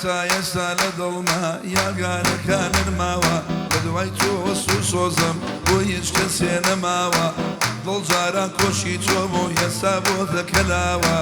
تا ئێستا لە دڵما یاگانەکان نرماوە لە دوای تۆ وەست و سۆزم بۆ هیچ کەسێ نەماوە دڵ جاران کۆشی تۆ بۆ ئێستا بۆ دەکەلاوە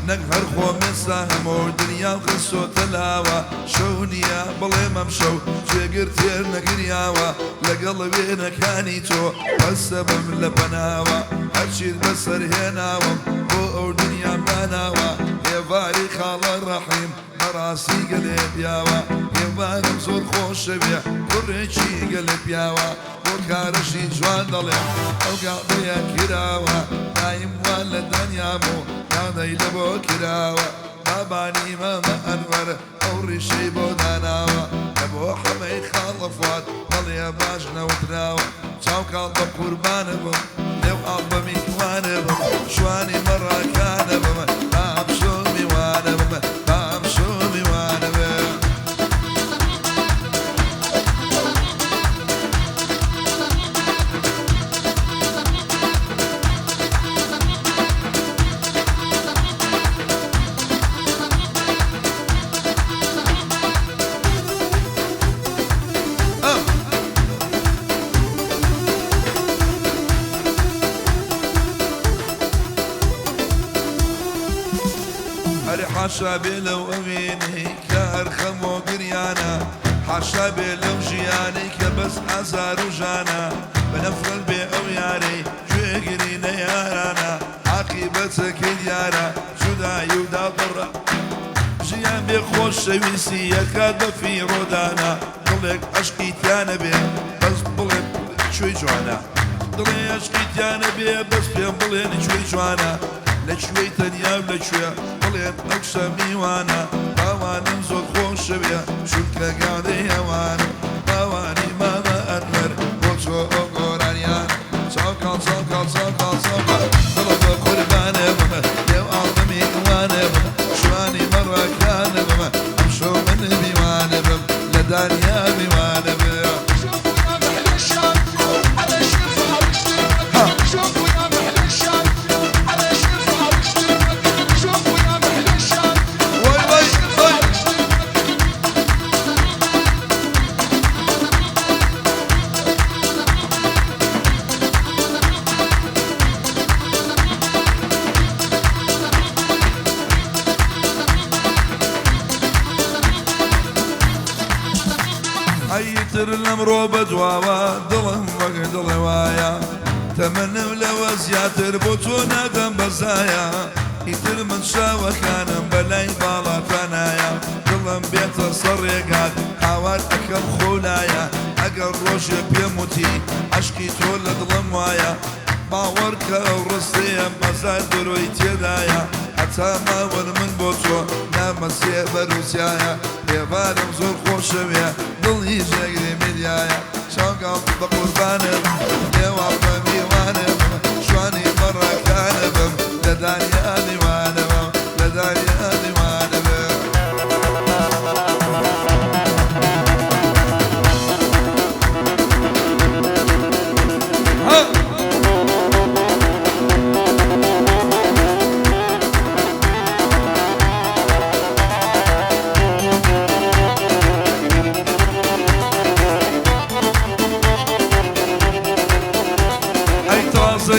نەک هەر خۆم ئێستا هەموو دنیام خستۆتە لاوە شەو نییە بڵێم ئەم شەو جێگر تێر نەگریاوە لەگەڵ وێنەکانی تۆ هەستە بم لە پەناوە هەرچیت بەسەر هێناوم بۆ ئەو دنیام داناوە هێواری خاڵە ڕەحیم بەڕاستی گەلێ پیاوە هێوارم زۆر خۆشە بێ کوڕێکی گەلێ پیاوە بۆ کارەشی جوان دەڵێم ئەو گاڵەیە کراوە دایم وا لە دەنیام و یادەی لە بۆ کراوە بابانی مەمە ئەنوەر ئەو ڕیشەی بۆ داناوە لە بۆ حەمەی خاڵە فات هەڵێ باش نەوتراوە چاوکاڵ بە قوربانە بم لێو ئاڵ بە میوانە بم شوانی مەڕاکانە بمە بامشۆ میوانە بمە بامشۆ میوانە بێ حاشا بێ لەو ئەوێنەی کە هەر خەمۆ گریانە حاشا بێ لەو ژیانەی کە بەس ئازار و ژانە بەنەفرەت بێ ئەو یارەی گوێگرینە یارانە عاقیبەتەکەی دیارە جودایی و داپەڕە ژیان بێ خۆشەویستی یەکات بە فیڕۆدانە دڵێک عەشقی تیانە بێ بەس بڵێ کوێی جوانە دڵێ عەشقی تیانە بێ بەس پێم بڵێن کوێی جوانە لەکوێی تەنیا و لەکوێ بڵێن ئەو شە میوانە باوانم زۆر خۆشە بێ چونکە گادەی هێوانم باوانی مامە ئەنوەر بۆ تۆ ئەو گۆرانیان چاوکاڵ چاوکاڵ چاوکاڵ چاوکاڵ دڵە بە قوربانە بمە لێو ئاڵە میوانە بمە شوانی مەڕاکانە بمە ئەم شەو من میوانە بم لە دانیا میوانە بێ ئەیتر لەمڕۆ بەدواوە دڵم وەک دڵێ وایە تەمەنم لەوە زیاتر بۆ تۆ نادەم بەزایە ئیتر من شاوەکانم بەلای باڵاتانایە دڵم بێتە سەر ڕێگات هاوار ئەکەم خۆلایە ئەگەر ڕۆژێ پێم وتی عەشقی تۆ لە دڵم وایە باوەڕ کە ئەو ڕستەیە مەزار دەرۆی تێدایە هەتا ماوەر من بۆ تۆ نامەسێ بەروسایە هێوارم زۆر خۆشەوێ دڵی ژێگری میلیایە چاوکاڵ بە قوربانم لێوا بە میوانە بم شوانی مەڕاکانە بم لە دانیا میوانە بم لە دانیا میوانە بم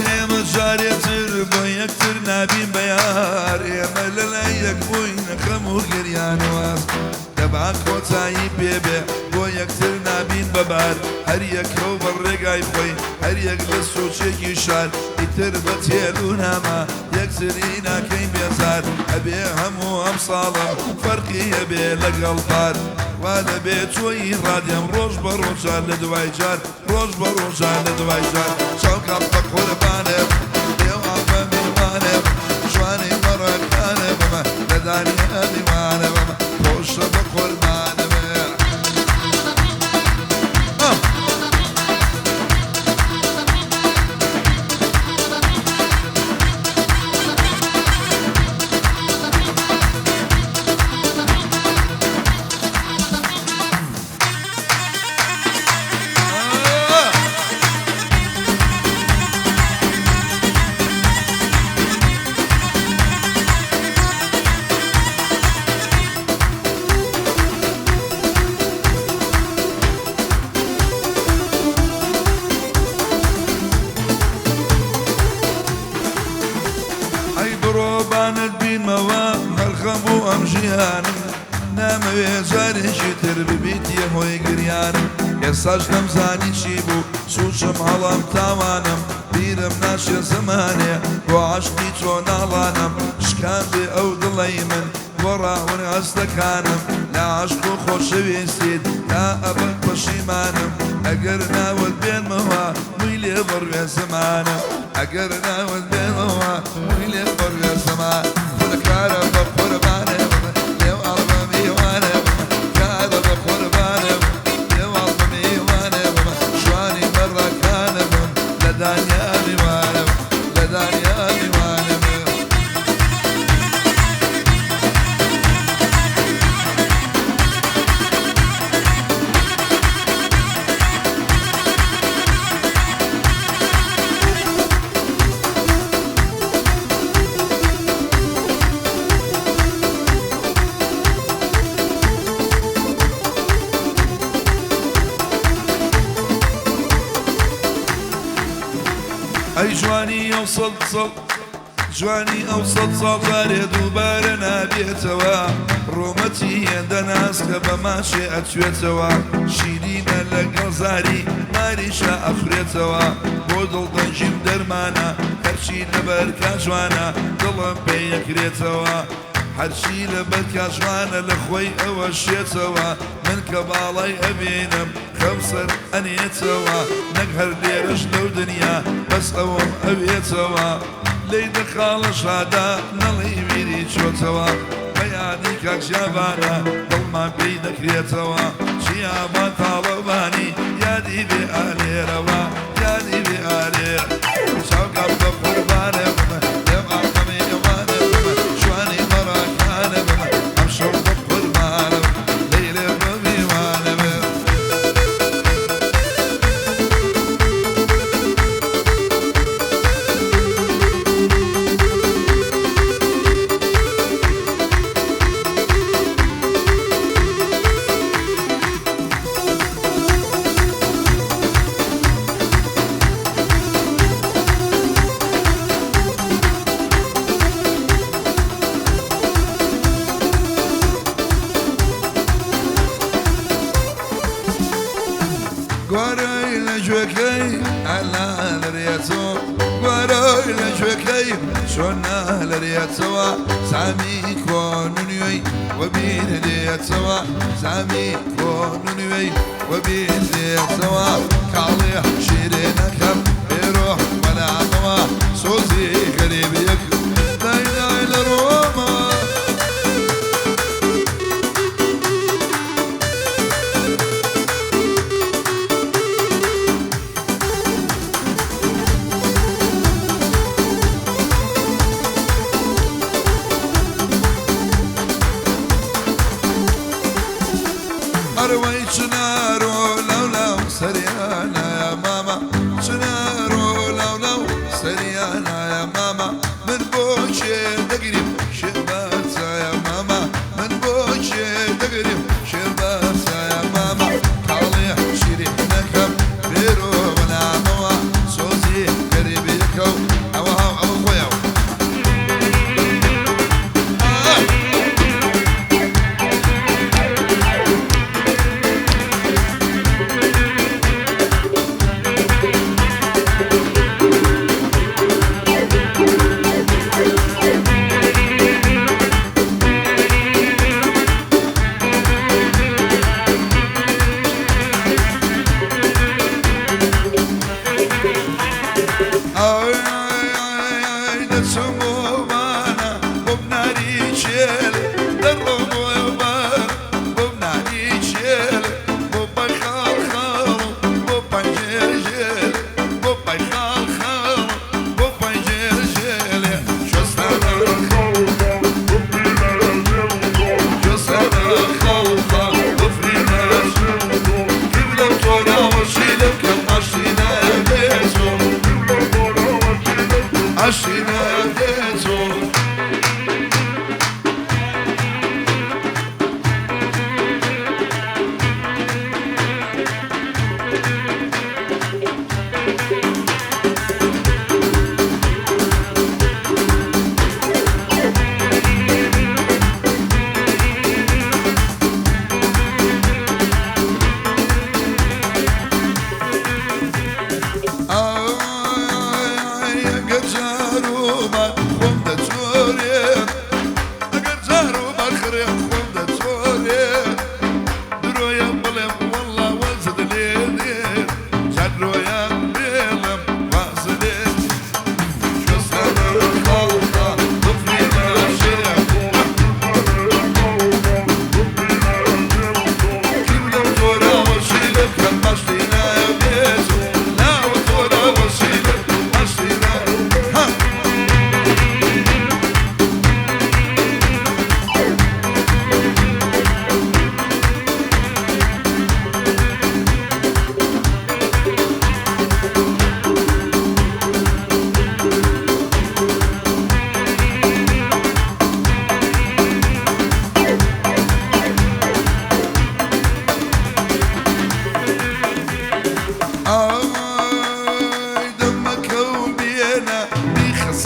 ئێمە جارێتر بۆ یەکتر نابین بەیار ئێمە لەلای یەک بووین خەم و گریانواز دەبا کۆتایی پێبێ بۆ یەکتر نابین بەبار هەر یەکە و بە ڕێگای خۆی هەر یەک لە سوچێکی شار ئیتر بە تێل و نامە یەکتری ناکەین بێزار ئەبێ هەموو ئەم ساڵم فەرقی هەبێ لەگەڵ پار وا دەبێ تۆی ڕادێم ڕۆژ بە ڕۆژان لە دوای جار ڕۆژ بە ڕۆژان لە دوای جار چاوکاڵ بە قوربانم لێوا بە میوانم شوانی مەڕاکانە بمە لە دانیا میوانە بمە خۆشە بە قوربانە بێ بۆ ئەم ژیانم نامەوێ جارێکی تر ببیتیە هۆی گریانم ئێستاش نەمزانی چی بوو سوچم هەڵام تاوانم بیرم ناشێ زمانێ بۆ عاشقی تۆ ناڵانم شکان بێ ئەو دڵەی من بۆ ڕاون هەستەکانم لە عاشق و خۆشەویستیت تا ئەبد پەشیمانم ئەگەر ناوت بێنمەوە مووی لێ بڕوێ زمانم ئەگەر ناوت بێنمەوە مووی لێ بڕوێ زمان خودکارە بە قوربانێ لێو ئاڵبە میوانێ کارە بە قوربانێ لێو ئاڵبە میوانێ جوانی بەڕەکانم لە دانیا میوانم لە دانیا میوانم ئەی جوانی ئەو سەد سەڵ جوانی ئەو سەد ساڵ جارێ دووبارە نابێتەوە ڕۆمەتی هێندە ناسکە بە ماچێ ئەتوێتەوە شیرینە لەگەڵ زاری ماریشە ئەفرێتەوە بۆ دڵدەنجیم دەرمانە هەرچی لەبەر کاجوانە دڵم پێ یەکرێتەوە هەرچی لەبەر کاجوانە لە خۆی ئەوە شێتەوە من کە باڵای ئەبێنم خەوسەر ئەنێتەوە نەک هەر لێرەش لەو دنیا بەس ئەوم ئەوێتەوە لەی دەخاڵە شادا نەڵی میری چۆتەوە بە یادی کاکژیابانە دڵمان پێی دەکرێتەوە چیابان تاڵەبانی یادی بێ ئالێرەوە یادی بێ ئالێر چاوکات بە قوربانە بمە لێم ئاقەمی ئەوانە بمە جوانی مەڕاکانە بمە ئەم شەو بە قوربانە لەیلێ بە میوانە بێ گوارەی لە گوێکەی ئەلا لەرێتەوە گوارەی لە گوێکەی چۆن نالەرێتەوە زامی کۆن و نوێی وەبیر لێتەوە زامی کۆن و نوێی وەبیر لێتەوە کاڵێ شیرێنەکەم بێرۆ بەلامەوە سۆزی غەریبیەک دای لە ڕۆمە ئەروەی چنارۆ لەو سەریانایە ماما چنارۆ لەو سەریانایە ماما من بۆ چێ دەگریم شێبەرچایە ماما من بۆ چێ دەگریم شێبەرچایە ماما کاڵێ شیرینەکەم بێرۆ بەلامەوە سۆزی غەریبیەکە و ئەوە خۆیەوە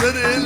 سەرێ